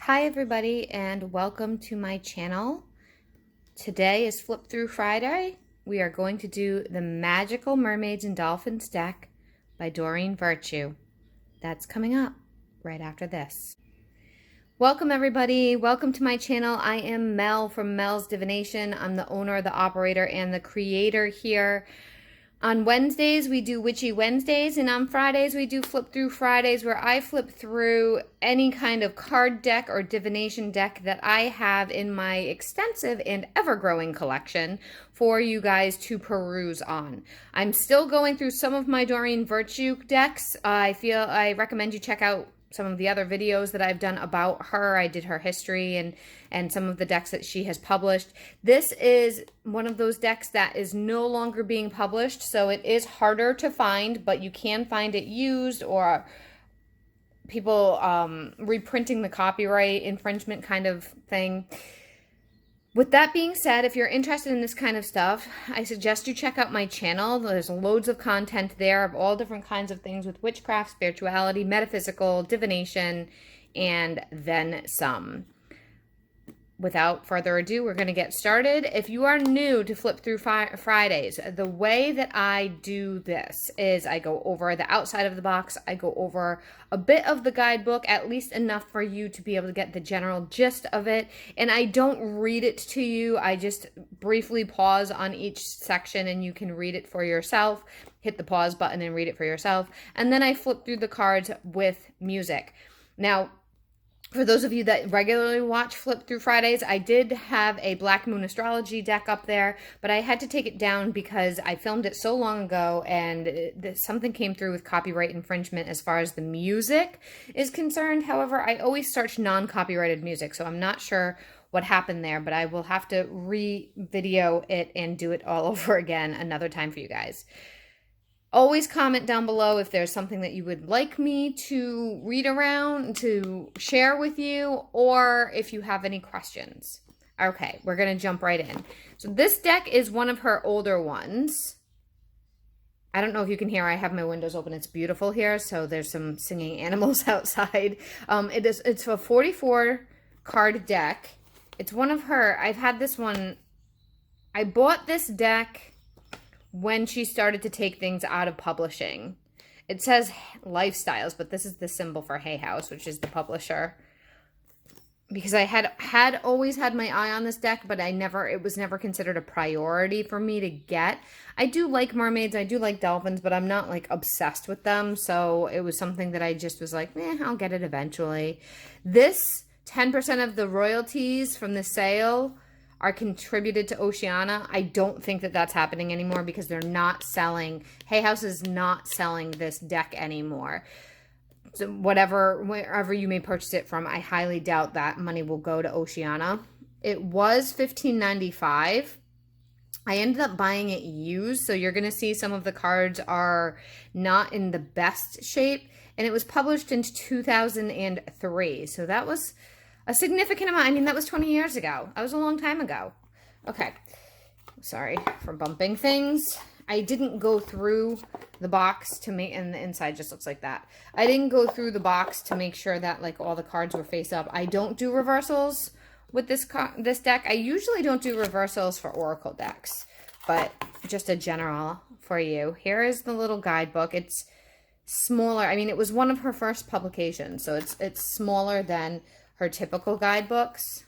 Hi everybody and welcome to my channel. Today is Flip Through Friday. We are going to do the Magical Mermaids and Dolphins deck by Doreen Virtue. That's coming up right after this. Welcome everybody, welcome to my channel. I am Mel from Mel's Divination. I'm the owner, the operator, and the creator here. On Wednesdays, we do Witchy Wednesdays, and on Fridays, we do Flip Through Fridays, where I flip through any kind of card deck or divination deck that I have in my extensive and ever-growing collection for you guys to peruse on. I'm still going through some of my Doreen Virtue decks. I recommend you check out some of the other videos that I've done about her. I did her history and some of the decks that she has published. This is one of those decks that is no longer being published, so it is harder to find, but you can find it used or people reprinting the copyright infringement kind of thing. With that being said, if you're interested in this kind of stuff, I suggest you check out my channel. There's loads of content there of all different kinds of things with witchcraft, spirituality, metaphysical, divination, and then some. Without further ado, we're going to get started. If you are new to Flip Through Fridays, the way that I do this is I go over the outside of the box. I go over a bit of the guidebook, at least enough for you to be able to get the general gist of it. And I don't read it to you. I just briefly pause on each section and you can read it for yourself. Hit the pause button and read it for yourself. And then I flip through the cards with music. Now, for those of you that regularly watch Flip Through Fridays, I did have a Black Moon Astrology deck up there, but I had to take it down because I filmed it so long ago and something came through with copyright infringement as far as the music is concerned. However, I always search non-copyrighted music, so I'm not sure what happened there, but I will have to re-video it and do it all over again another time for you guys. Always comment down below if there's something that you would like me to read around, to share with you, or if you have any questions. Okay, we're going to jump right in. So this deck is one of her older ones. I don't know if you can hear, I have my windows open. It's beautiful here, so there's some singing animals outside. It's a 44 card deck. It's one of her, I've had this one, I bought this deck when she started to take things out of publishing. It says Lifestyles, but this is the symbol for Hay House, which is the publisher. Because I had always had my eye on this deck, but it was never considered a priority for me to get. I do like mermaids, I do like dolphins, but I'm not like obsessed with them. So it was something that I just was like, I'll get it eventually. This 10% of the royalties from the sale are contributed to Oceana. I don't think that that's happening anymore because they're not selling. Hay House is not selling this deck anymore. So wherever you may purchase it from, I highly doubt that money will go to Oceana. It was $15.95. I ended up buying it used, so you're going to see some of the cards are not in the best shape. And it was published in 2003, so that was a significant amount. I mean, that was 20 years ago. That was a long time ago. Okay. Sorry for bumping things. I didn't go through the box to make, and the inside just looks like that. I didn't go through the box to make sure that like all the cards were face up. I don't do reversals with this deck. I usually don't do reversals for Oracle decks, but just a general for you. Here is the little guidebook. It's smaller. I mean, it was one of her first publications, so it's smaller than her typical guidebooks.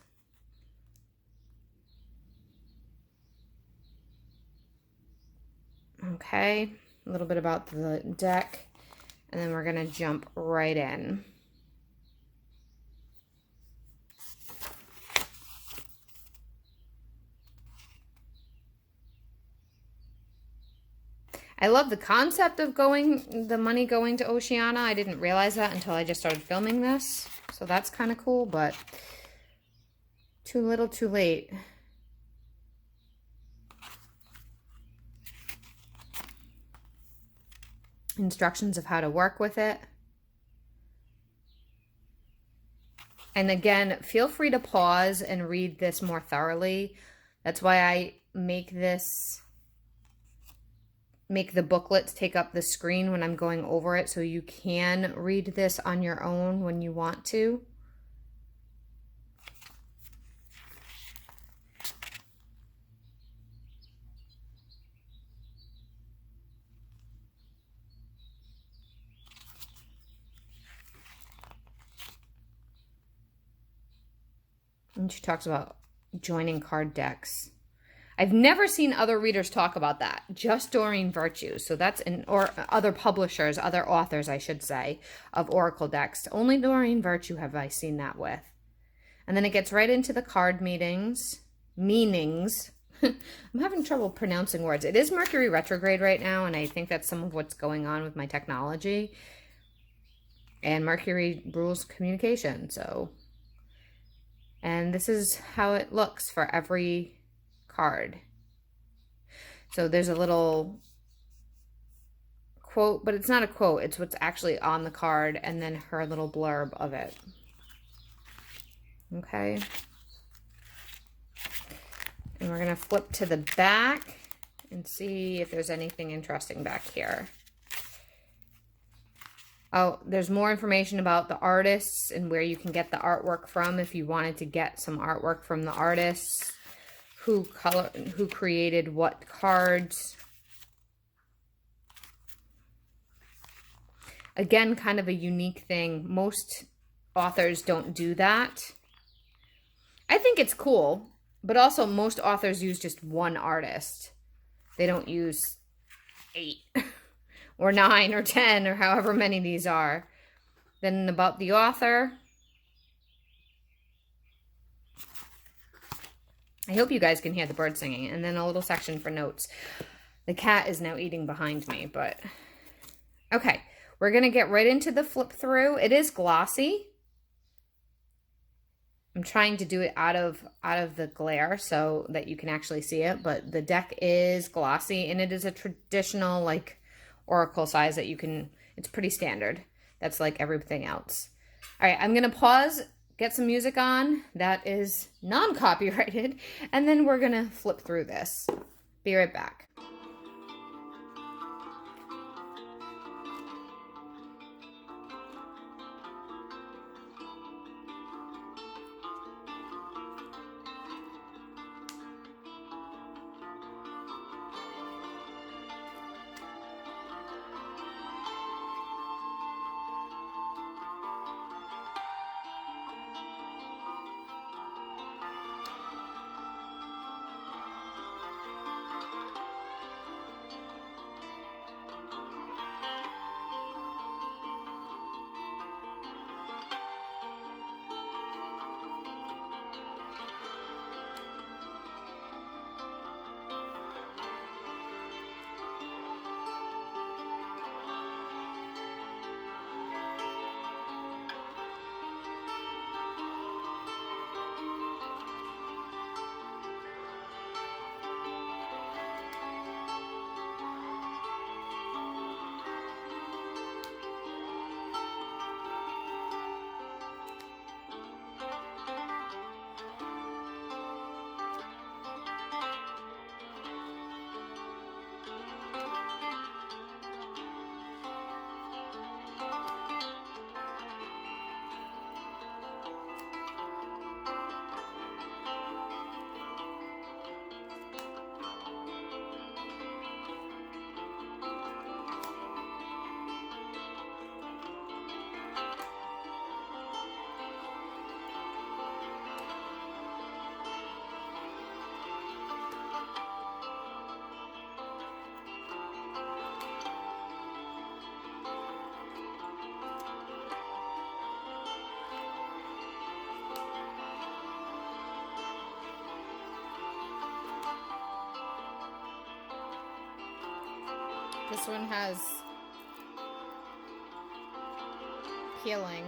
Okay, a little bit about the deck, and then we're going to jump right in. I love the concept of the money going to Oceana. I didn't realize that until I just started filming this. So that's kind of cool, but too little, too late. Instructions of how to work with it. And again, feel free to pause and read this more thoroughly. That's why I make the booklets take up the screen when I'm going over it, so you can read this on your own when you want to. And she talks about joining card decks. I've never seen other readers talk about that. Just Doreen Virtue. So that's or other publishers, other authors, I should say, of Oracle decks. Only Doreen Virtue have I seen that with. And then it gets right into the card meanings. I'm having trouble pronouncing words. It is Mercury retrograde right now, and I think that's some of what's going on with my technology. And Mercury rules communication, so. And this is how it looks for every card. So there's a little quote, but it's not a quote. It's what's actually on the card, and then her little blurb of it. Okay. And we're going to flip to the back and see if there's anything interesting back here. Oh, there's more information about the artists and where you can get the artwork from if you wanted to get some artwork from the artists, who created what cards. Again, kind of a unique thing. Most authors don't do that. I think it's cool, but also most authors use just one artist. They don't use 8 or 9 or 10 or however many these are. Then about the author. I hope you guys can hear the bird singing. And then a little section for notes. The cat is now eating behind me, but okay. We're going to get right into the flip through. It is glossy. I'm trying to do it out of the glare so that you can actually see it, but the deck is glossy, and it is a traditional like oracle size that you can, it's pretty standard. That's like everything else. All right, I'm going to pause, get some music on that is non-copyrighted, and then we're going to flip through this. Be right back. This one has healing.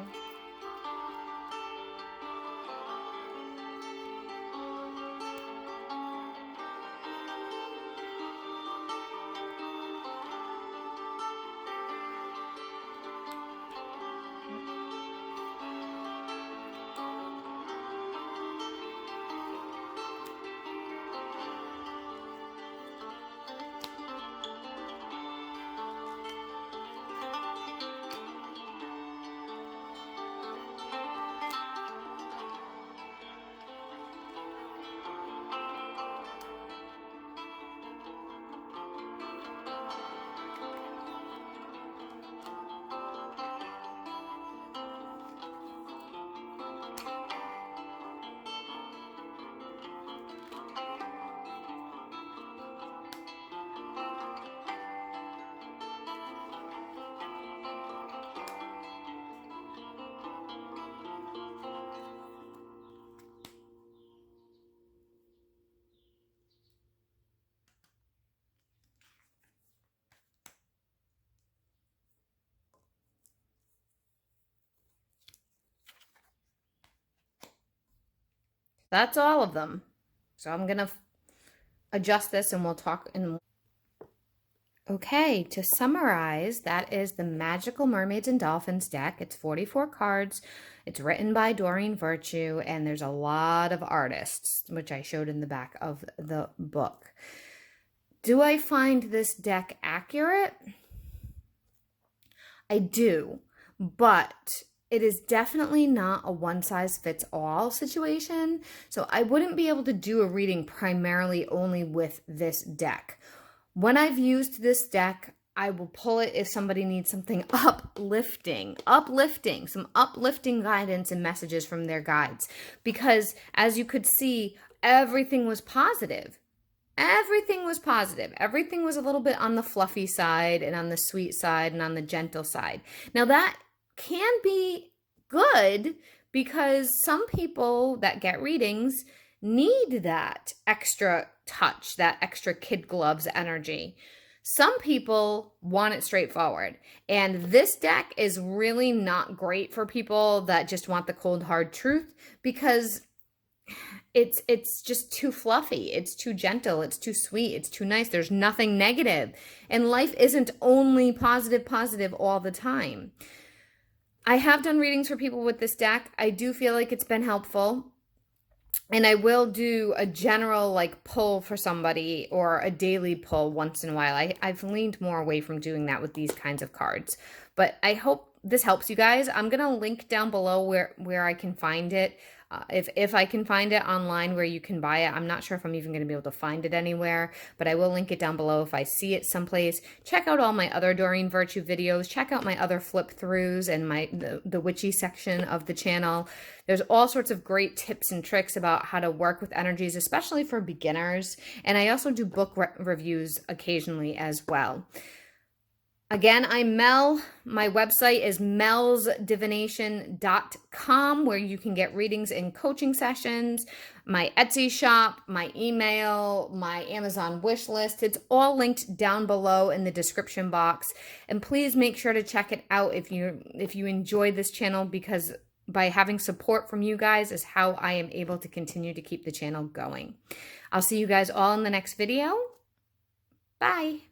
That's all of them. So I'm going to adjust this and we'll talk in. Okay, to summarize, that is the Magical Mermaids and Dolphins deck. It's 44 cards. It's written by Doreen Virtue, and there's a lot of artists, which I showed in the back of the book. Do I find this deck accurate? I do, but it is definitely not a one-size-fits-all situation, so I wouldn't be able to do a reading primarily only with this deck. When I've used this deck, I will pull it if somebody needs something uplifting, some uplifting guidance and messages from their guides. Because as you could see, everything was positive. Everything was positive. Everything was a little bit on the fluffy side and on the sweet side and on the gentle side. Now that can be good because some people that get readings need that extra touch, that extra kid gloves energy. Some people want it straightforward. And this deck is really not great for people that just want the cold hard truth because it's just too fluffy. It's too gentle. It's too sweet. It's too nice. There's nothing negative. And life isn't only positive all the time. I have done readings for people with this deck. I do feel like it's been helpful. And I will do a general like pull for somebody or a daily pull once in a while. I've leaned more away from doing that with these kinds of cards. But I hope this helps you guys. I'm going to link down below where I can find it. If I can find it online where you can buy it. I'm not sure if I'm even going to be able to find it anywhere, but I will link it down below if I see it someplace. Check out all my other Doreen Virtue videos. Check out my other flip throughs and the witchy section of the channel. There's all sorts of great tips and tricks about how to work with energies, especially for beginners. And I also do book reviews occasionally as well. Again, I'm Mel. My website is melsdivination.com, where you can get readings and coaching sessions, my Etsy shop, my email, my Amazon wish list. It's all linked down below in the description box. And please make sure to check it out if you enjoy this channel, because by having support from you guys is how I am able to continue to keep the channel going. I'll see you guys all in the next video. Bye.